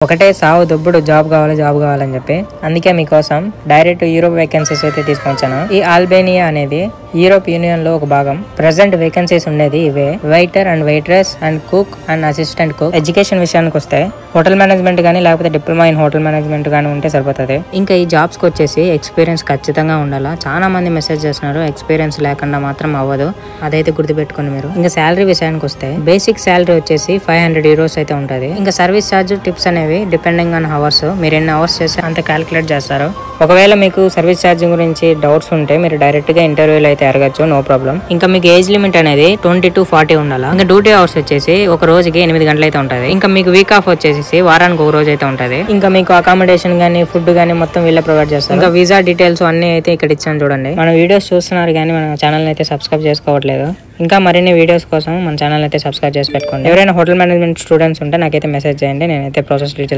ఒకటే సావు దుబ్బుడు జాబ్ కావాలని చెప్పి అందుకే మీకోసం డైరెక్ట్ యూరోప్ వేకెన్సీస్ అయితే తీసుకొచ్చాను. ఈ ఆల్బేనియా అనేది యూరోప్ యూనియన్ లో ఒక భాగం. ప్రెసెంట్ వేకెన్సీస్ ఉండేది ఇవే: waiter and waitress and cook and assistant cook. Education విషయానికి వస్తే హోటల్ మేనేజ్మెంట్ గానీ లేకపోతే డిప్లొమా ఇన్ హోటల్ మేనేజ్మెంట్ గానీ ఉంటే సరిపోతుంది. ఇంకా ఈ జాబ్స్ కి వచ్చేసి ఎక్స్పీరియన్స్ ఖచ్చితంగా ఉండాలా. చాలా మంది మెసేజ్ చేస్తున్నారు, ఎక్స్పీరియన్స్ లేకుండా మాత్రం అవ్వదు, అదైతే గుర్తుపెట్టుకోండి మీరు. ఇంకా శాలరీ విషయానికి వస్తే బేసిక్ శాలరీ వచ్చేసి 500 euros అయితే ఉంటుంది. ఇంకా సర్వీస్ ఛార్జ్ టిప్స్ అనేవి డిపెండింగ్ ఆన్ అవర్స్, మీరు ఎన్ని అవర్స్ చేస్తే అంత క్యాలిక్యులేట్ చేస్తారు. ఒకవేళ మీకు సర్వీస్ ఛార్జింగ్ గురించి డౌట్స్ ఉంటే మీరు డైరెక్ట్ గా ఇంటర్వ్యూలో అయితే అడగచ్చు, నో ప్రాబ్లం. ఇంకా మీకు ఏజ్ లిమిట్ అనేది 20 to 40 ఉండాలి. ఇంకా డ్యూటీ అవర్స్ వచ్చేసి ఒక రోజుకి 8 గంటలు అయితే ఉంటుంది. ఇంకా మీకు వీక్ ఆఫ్ వచ్చేసి వారానికి ఒక రోజు అయితే ఉంటుంది. ఇంకా మీకు అకామిడేషన్ గానీ ఫుడ్ గానీ మొత్తం వీళ్ళే ప్రొవైడ్ చేస్తారు. ఇంకా వీసా డీటెయిల్స్ అన్ని అయితే ఇక్కడ ఇచ్చాను చూడండి. మన వీడియోస్ చూస్తున్నారు కానీ మన ఛానల్ అయితే సబ్స్క్రైబ్ చేసుకోవట్లేదు. ఇంకా మరిన్ని వీడియోస్ కోసం మన ఛానల్ అయితే సబ్స్క్రైబ్ చేసి పెట్టుకోండి. ఎవరైనా హోటల్ మేనేజ్మెంట్ స్టూడెంట్స్ ఉంటే నాకైతే మెసేజ్ చేయండి, నేనైతే ప్రాసెస్ డీటెయిల్స్